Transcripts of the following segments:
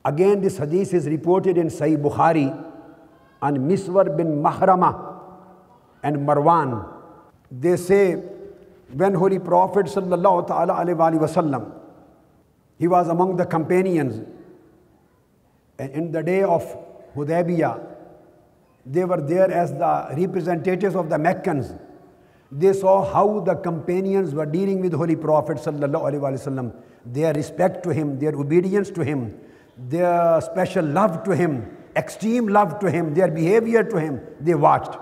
Again, this hadith is reported in Sahih Bukhari on Miswar bin Mahrama and Marwan. They say, when Holy Prophet sallallahu ta'ala alayhi wa sallam, he was among the companions, and in the day of Hudaybiyah, they were there as the representatives of the Meccans. They saw how the companions were dealing with Holy Prophet sallallahu alaihi wasallam, their respect to him, their obedience to him, their special love to him, extreme love to him, their behavior to him. They watched.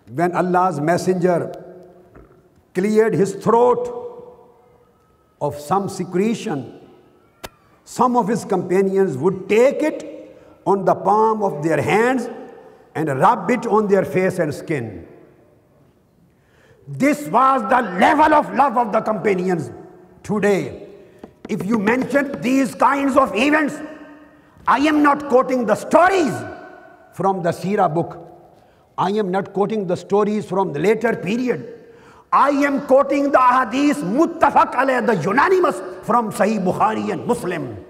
When Allah's messenger cleared his throat of some secretion, some of his companions would take it on the palm of their hands and rub it on their face and skin. This was the level of love of the companions. Today, if you mention these kinds of events, I am not quoting the stories from the Seerah book. I am not quoting the stories from the later period. I am quoting the hadith muttafaq alayh, the unanimous from Sahih Bukhari and Muslim.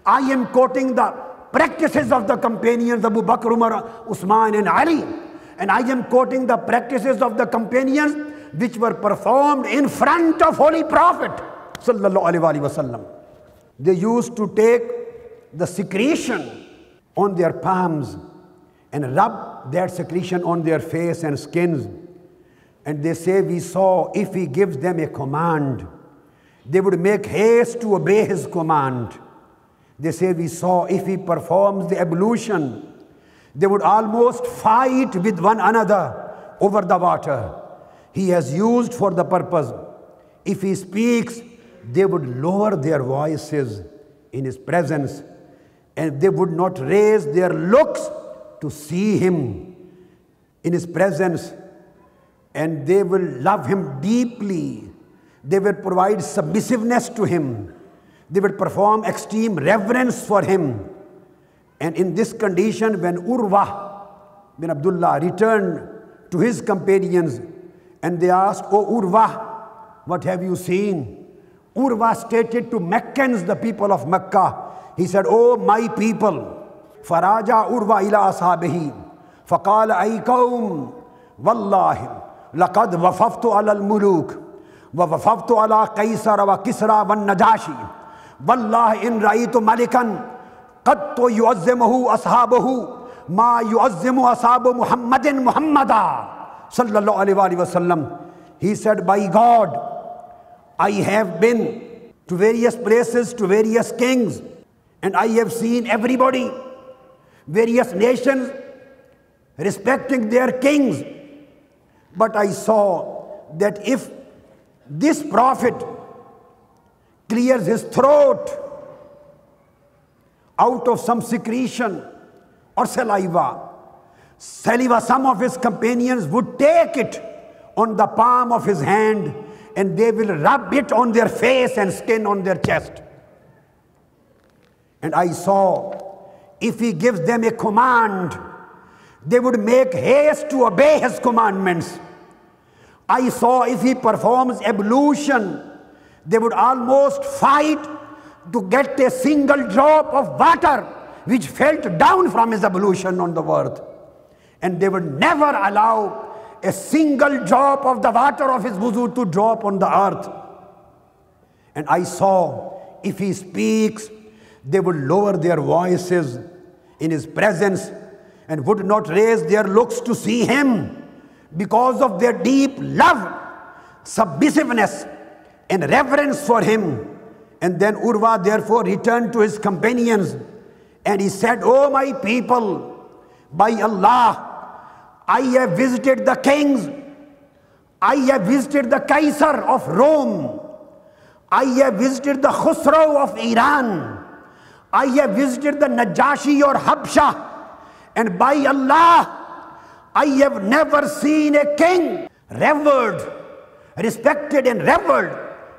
I am quoting the practices of the companions Abu Bakr, Umar, Usman and Ali. And I am quoting the practices of the companions which were performed in front of Holy Prophet sallallahu alaihi wasallam. They used to take the secretion on their palms and rub that secretion on their face and skins. And they say, we saw if he gives them a command, they would make haste to obey his command. They say, we saw if he performs the ablution, they would almost fight with one another over the water he has used for the purpose. If he speaks, they would lower their voices in his presence, and they would not raise their looks to see him in his presence, and they will love him deeply. They will provide submissiveness to him. They will perform extreme reverence for him. And in this condition, when Urwa bin Abdullah returned to his companions and they asked, "Oh Urwa, what have you seen?" Urwa stated to Meccans, the people of Mecca, he said, "Oh my people, faraja Urwa ila ashabihi, faqala ay qawm, wallahi, laqad wafaftu ala al-muluk, wa wafaftu ala Qaisar wa Kisra wa Najashi, wallahi in ra'aytu malikan, qad to yu'azzimuhu ashabuhu, ma yu'azzimu ashabu Muhammadin Muhammada, sallallahu alayhi wa sallam." He said, by God, I have been to various places, to various kings, and I have seen everybody, various nations, respecting their kings. But I saw that if this prophet clears his throat out of some secretion or saliva, some of his companions would take it on the palm of his hand and they will rub it on their face and skin on their chest. And I saw if he gives them a command, they would make haste to obey his commandments. I saw if he performs ablution, they would almost fight to get a single drop of water which fell down from his ablution on the earth. And they would never allow a single drop of the water of his wuzu to drop on the earth. And I saw if he speaks, they would lower their voices in his presence and would not raise their looks to see him because of their deep love, submissiveness, and reverence for him. And then Urwa therefore returned to his companions and he said, "Oh my people, by Allah, I have visited the kings, I have visited the Kaisar of Rome, I have visited the Khusro of Iran, I have visited the Najashi or Habsha, and by Allah, I have never seen a king revered, respected and revered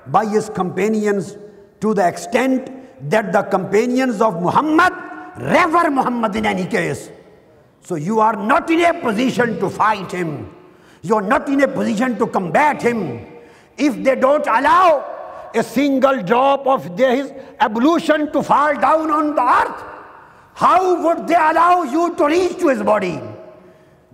by his companions to the extent that the companions of Muhammad revere Muhammad in any case." So you are not in a position to fight him. You are not in a position to combat him. If they don't allow a single drop of his ablution to fall down on the earth, how would they allow you to reach to his body?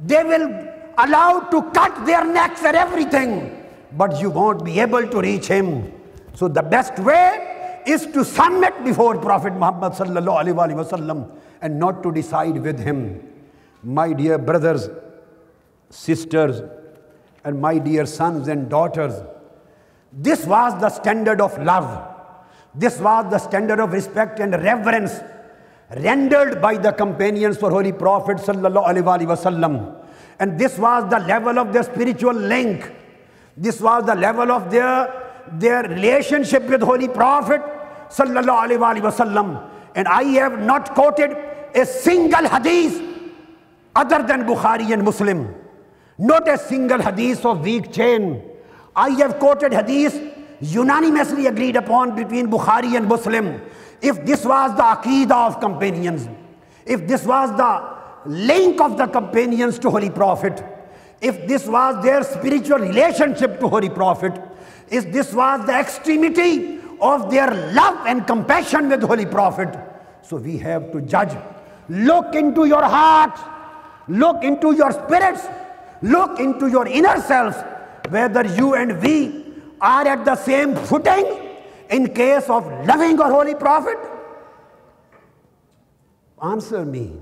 They will allow to cut their necks and everything, but you won't be able to reach him. So the best way is to submit before Prophet Muhammad sallallahu alaihi wasallam and not to decide with him. My dear brothers, sisters, and my dear sons and daughters, this was the standard of love. This was the standard of respect and reverence rendered by the companions for Holy Prophet sallallahu alaihi wasallam. And this was the level of their spiritual link. This was the level of their relationship with Holy Prophet sallallahu alaihi wasallam. And I have not quoted a single hadith other than Bukhari and Muslim. Not a single hadith of weak chain. I have quoted hadith unanimously agreed upon between Bukhari and Muslim. If this was the Aqidah of companions, if this was the link of the companions to Holy Prophet, if this was their spiritual relationship to Holy Prophet, if this was the extremity of their love and compassion with Holy Prophet, so we have to judge. Look into your heart, look into your spirits, look into your inner selves, whether you and we are at the same footing in case of loving our Holy Prophet. Answer me.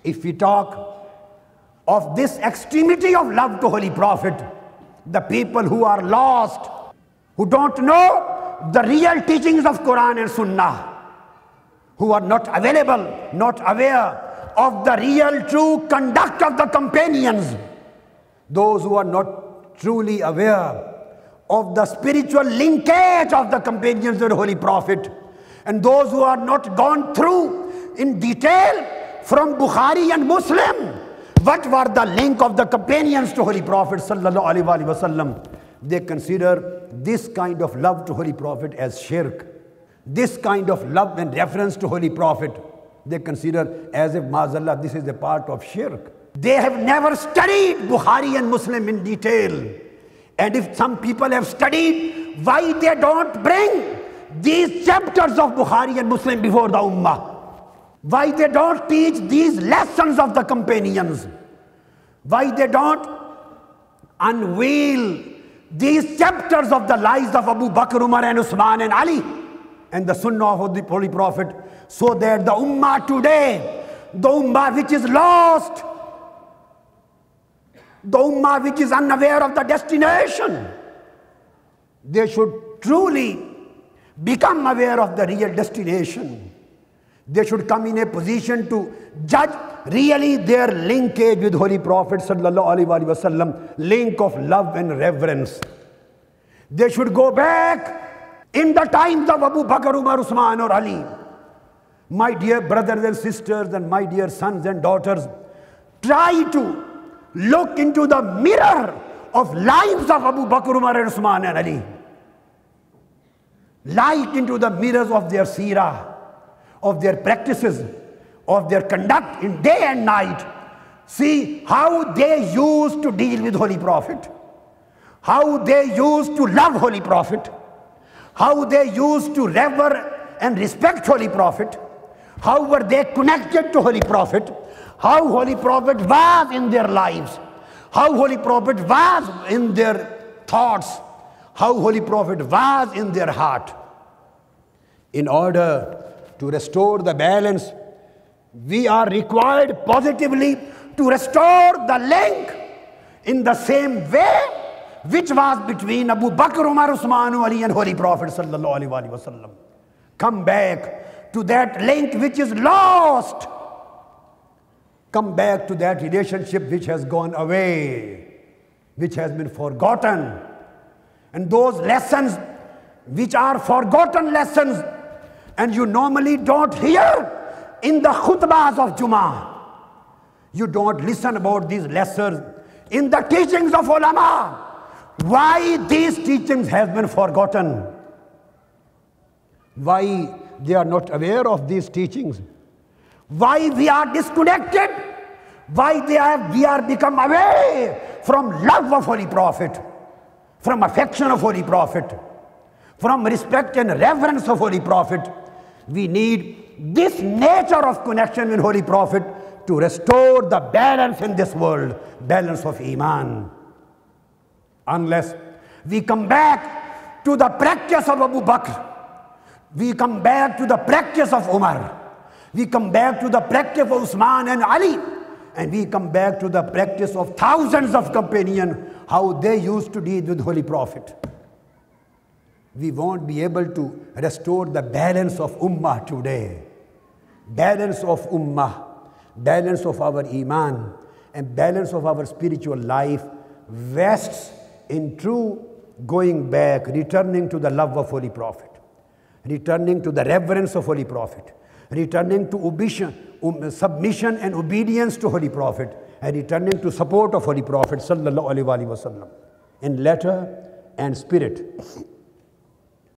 If we talk of this extremity of love to Holy Prophet, the people who are lost, who don't know the real teachings of Quran and Sunnah, who are not available, not aware of the real true conduct of the companions, those who are not truly aware of the spiritual linkage of the companions of the Holy Prophet, and those who are not gone through in detail from Bukhari and Muslim what were the link of the companions to Holy Prophet sallallahu alaihi wasallam, they consider this kind of love to Holy Prophet as shirk. This kind of love and reference to Holy Prophet, they consider as if, maazallah, this is a part of shirk. They have never studied Bukhari and Muslim in detail. And if some people have studied, why they don't bring these chapters of Bukhari and Muslim before the ummah? Why they don't teach these lessons of the companions? Why they don't unveil these chapters of the lives of Abu Bakr, Umar and Usman and Ali and the Sunnah of the Holy Prophet, so that the ummah today, the ummah which is lost, the ummah which is unaware of the destination, they should truly become aware of the real destination. They should come in a position to judge really their linkage with Holy Prophet sallallahu alaihi wasallam, link of love and reverence. They should go back in the times of Abu Bakr, Umar, Usman or Ali. My dear brothers and sisters and my dear sons and daughters, try to look into the mirror of lives of Abu Bakr, Umar and Usman and Ali. Like into the mirrors of their seerah, of their practices, of their conduct in day and night. See how they used to deal with Holy Prophet, how they used to love Holy Prophet, how they used to revere and respect Holy Prophet, how were they connected to Holy Prophet, how Holy Prophet was in their lives, how Holy Prophet was in their thoughts, how Holy Prophet was in their heart. In order to restore the balance, we are required positively to restore the link in the same way which was between Abu Bakr, Umar, Usman, Ali and Holy Prophet sallallahu alaihi wasallam. Come back to that link which is lost. Come back to that relationship which has gone away, which has been forgotten. And those lessons which are forgotten lessons and you normally don't hear in the khutbahs of Jummah. You don't listen about these lessons in the teachings of ulama. Why these teachings have been forgotten? Why they are not aware of these teachings? Why we are disconnected? Why we are become away from love of Holy Prophet, from affection of Holy Prophet? from respect and reverence of Holy Prophet, we need this nature of connection with Holy Prophet to restore the balance in this world, balance of Iman. Unless we come back to the practice of Abu Bakr, we come back to the practice of Umar, we come back to the practice of Usman and Ali, and we come back to the practice of thousands of companions, how they used to deal with Holy Prophet. We won't be able to restore the balance of ummah today. Balance of ummah, balance of our iman, and balance of our spiritual life rests in true going back, returning to the love of Holy Prophet, returning to the reverence of Holy Prophet, returning to submission and obedience to Holy Prophet, and returning to support of Holy Prophet sallallahu alaihi wasallam in letter and spirit.